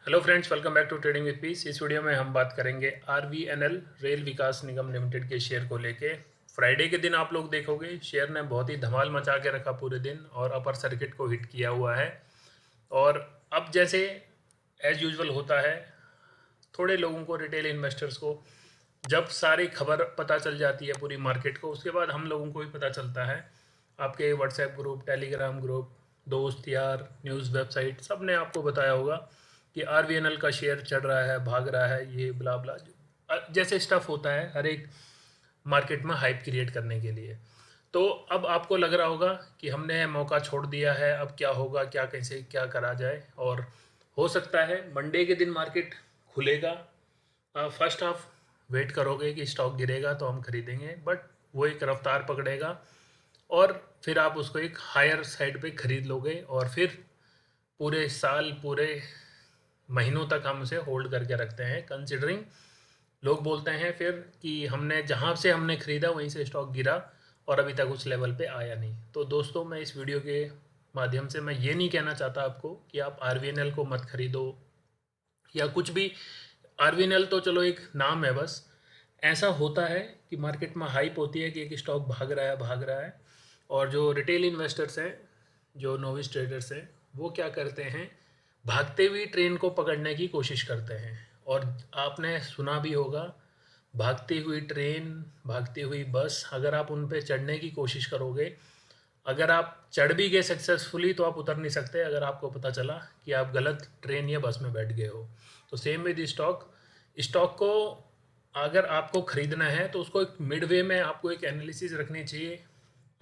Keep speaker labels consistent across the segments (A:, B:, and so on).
A: Hello friends, welcome back to trading with peace. इस video में हम बात करेंगे आरवीएनएल रेल विकास निगम लिमिटेड के शेयर को लेके। फ्राइडे के दिन आप लोग देखोगे शेयर ने बहुत ही धमाल मचा के रखा पूरे दिन और अपर सर्किट को हिट किया हुआ है। और अब जैसे एज यूजुअल होता है, थोड़े लोगों को, रिटेल इन्वेस्टर्स को जब सारी खबर पता चल जाती है पूरी मार्केट को, उसके बाद हम लोगों को भी पता चलता है। आपके व्हाट्सएप ग्रुप, टेलीग्राम ग्रुप, दोस्त यार, न्यूज़ वेबसाइट, सब ने आपको बताया होगा कि आरवीएनएल का शेयर चढ़ रहा है, भाग रहा है, ये ब्ला ब्ला जैसे स्टफ होता है हर एक मार्केट में हाइप क्रिएट करने के लिए। तो अब आपको लग रहा होगा कि हमने मौका छोड़ दिया है, अब क्या होगा, क्या कैसे क्या करा जाए। और हो सकता है मंडे के दिन मार्केट खुलेगा, फर्स्ट हाफ वेट करोगे कि स्टॉक गिरेगा तो हम खरीदेंगे, बट वो एक रफ्तार पकड़ेगा और फिर आप उसको एक हायर साइड पे खरीद लोगे और फिर पूरे साल, पूरे महीनों तक हम उसे होल्ड करके रखते हैं। कंसिडरिंग लोग बोलते हैं फिर कि हमने जहाँ से हमने ख़रीदा वहीं से स्टॉक गिरा और अभी तक उस लेवल पे आया नहीं। तो दोस्तों, मैं इस वीडियो के माध्यम से मैं ये नहीं कहना चाहता आपको कि आप आरवीएनएल को मत खरीदो या कुछ भी। आरवीएनएल तो चलो एक नाम है बस। ऐसा होता है कि मार्केट में हाइप होती है कि एक स्टॉक भाग रहा है, भाग रहा है, और जो रिटेल इन्वेस्टर्स हैं, जो नोविस ट्रेडर्स हैं, वो क्या करते हैं, भागते हुई ट्रेन को पकड़ने की कोशिश करते हैं। और आपने सुना भी होगा, भागती हुई ट्रेन, भागती हुई बस, अगर आप उन पे चढ़ने की कोशिश करोगे, अगर आप चढ़ भी गए सक्सेसफुली तो आप उतर नहीं सकते अगर आपको पता चला कि आप गलत ट्रेन या बस में बैठ गए हो। तो सेम विद स्टॉक। स्टॉक को अगर आपको ख़रीदना है तो उसको एक मिडवे में आपको एक एनालिसिस रखनी चाहिए,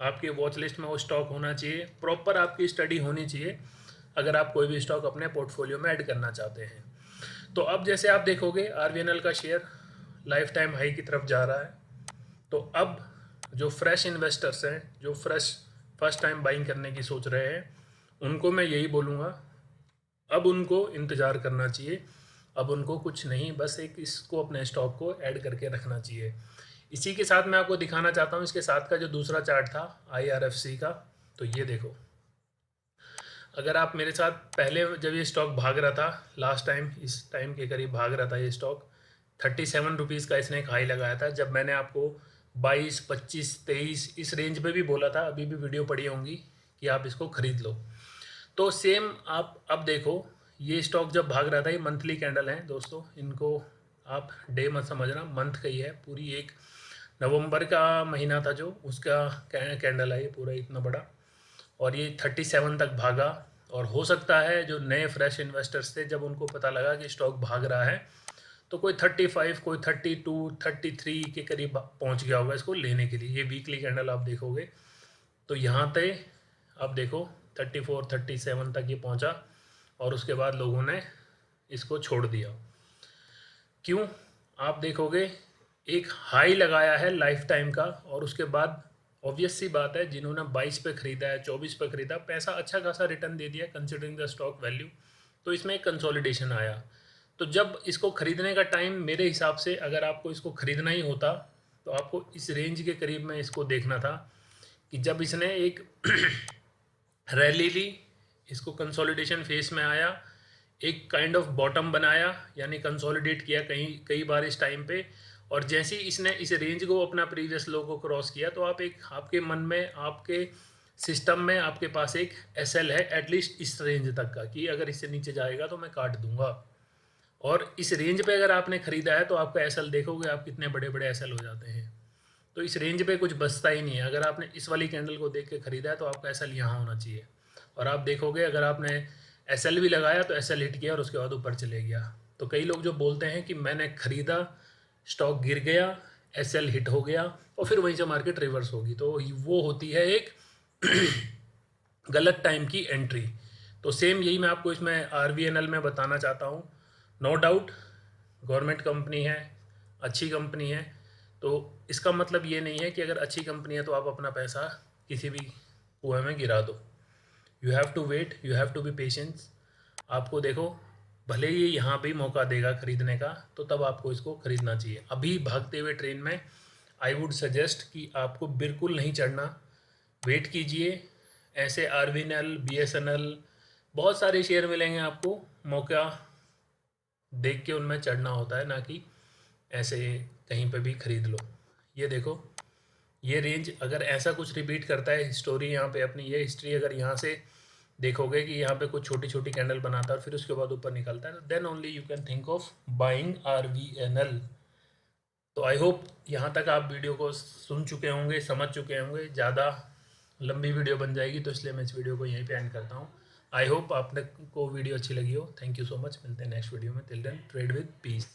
A: आपके वॉच लिस्ट में वो स्टॉक होना चाहिए, प्रॉपर आपकी स्टडी होनी चाहिए अगर आप कोई भी स्टॉक अपने पोर्टफोलियो में ऐड करना चाहते हैं। तो अब जैसे आप देखोगे आरवीएनएल का शेयर लाइफ टाइम हाई की तरफ जा रहा है। तो अब जो फ्रेश इन्वेस्टर्स हैं, जो फ्रेश फर्स्ट टाइम बाइंग करने की सोच रहे हैं, उनको मैं यही बोलूँगा, अब उनको इंतज़ार करना चाहिए। अब उनको कुछ नहीं, बस एक इसको अपने स्टॉक को ऐड करके रखना चाहिए। इसी के साथ मैं आपको दिखाना चाहता हूँ इसके साथ का जो दूसरा चार्ट था आईआरएफसी का। तो ये देखो, अगर आप मेरे साथ पहले जब ये स्टॉक भाग रहा था, लास्ट टाइम इस टाइम के करीब भाग रहा था ये स्टॉक, 37 रुपीज़ का इसने एक हाई लगाया था। जब मैंने आपको 22, 25, 23 इस रेंज पे भी बोला था, अभी भी वीडियो पड़ी होंगी, कि आप इसको ख़रीद लो। तो सेम आप अब देखो, ये स्टॉक जब भाग रहा था, ये मंथली कैंडल है दोस्तों, इनको आप डे मत समझना, मंथ का ही है। पूरी एक नवंबर का महीना था जो, उसका कैंडल है ये पूरा इतना बड़ा, और ये 37 तक भागा। और हो सकता है जो नए फ्रेश इन्वेस्टर्स थे, जब उनको पता लगा कि स्टॉक भाग रहा है, तो कोई 35, कोई 32, 33 के करीब पहुंच गया होगा इसको लेने के लिए। ये वीकली कैंडल आप देखोगे तो यहाँ पे आप देखो 34, 37 तक ये पहुंचा और उसके बाद लोगों ने इसको छोड़ दिया। क्यों? आप देखोगे एक हाई लगाया है लाइफ टाइम का, और उसके बाद ऑब्वियस सी बात है, जिन्होंने 22 पे ख़रीदा है, 24 पे ख़रीदा, पैसा अच्छा खासा रिटर्न दे दिया कंसिडरिंग द स्टॉक वैल्यू। तो इसमें एक कंसोलिडेशन आया। तो जब इसको ख़रीदने का टाइम, मेरे हिसाब से अगर आपको इसको ख़रीदना ही होता तो आपको इस रेंज के करीब में इसको देखना था, कि जब इसने एक रैली ली, इसको कंसोलिडेशन फेस में आया, एक काइंड ऑफ बॉटम बनाया, यानी कंसोलिडेट किया कई बार इस टाइम पे, और जैसे ही इसने इस रेंज को, अपना प्रीवियस लो को क्रॉस किया, तो आप एक, आपके मन में, आपके सिस्टम में आपके पास एक एसएल है एटलीस्ट इस रेंज तक का, कि अगर इससे नीचे जाएगा तो मैं काट दूंगा। और इस रेंज पे अगर आपने ख़रीदा है तो आपका एसएल देखोगे आप कितने बड़े बड़े एसएल हो जाते हैं। तो इस रेंज पे कुछ बचता ही नहीं है। अगर आपने इस वाली कैंडल को देख के ख़रीदा है तो आपका एसएल यहाँ होना चाहिए। और आप देखोगे अगर आपने एसएल भी लगाया तो एसएल हिट किया और उसके बाद ऊपर चले गया। तो कई लोग जो बोलते हैं कि मैंने ख़रीदा, स्टॉक गिर गया, एसएल हिट हो गया और फिर वहीं से मार्केट रिवर्स होगी, तो वो होती है एक गलत टाइम की एंट्री। तो सेम यही मैं आपको इसमें आरवीएनएल में बताना चाहता हूँ। नो डाउट गवर्नमेंट कंपनी है, अच्छी कंपनी है, तो इसका मतलब ये नहीं है कि अगर अच्छी कंपनी है तो आप अपना पैसा किसी भी कुएं में गिरा दो। You have to wait, you have to be patience. आपको देखो, भले ही यहाँ भी मौका देगा खरीदने का, तो तब आपको इसको खरीदना चाहिए। अभी भागते हुए ट्रेन में आई वुड सजेस्ट कि आपको बिल्कुल नहीं चढ़ना, वेट कीजिए। ऐसे आरवीएनएल, बीएसएनएल, बहुत सारे शेयर मिलेंगे आपको, मौका देख के उनमें चढ़ना होता है, ना कि ऐसे कहीं पे भी खरीद लो। ये देखो, ये रेंज अगर ऐसा कुछ रिपीट करता है हिस्टोरी, यहाँ पे अपनी ये हिस्ट्री अगर यहाँ से देखोगे कि यहाँ पे कुछ छोटी छोटी कैंडल बनाता है और फिर उसके बाद ऊपर निकलता है, then only you can think of buying RVNL। तो आई होप यहाँ तक आप वीडियो को सुन चुके होंगे, समझ चुके होंगे। ज़्यादा लंबी वीडियो बन जाएगी तो इसलिए मैं इस वीडियो को यहीं पे एंड करता हूँ। आई होप आपने को वीडियो अच्छी लगी हो। Thank you so much. मिलते हैं नेक्स्ट वीडियो में। Till then trade with piece.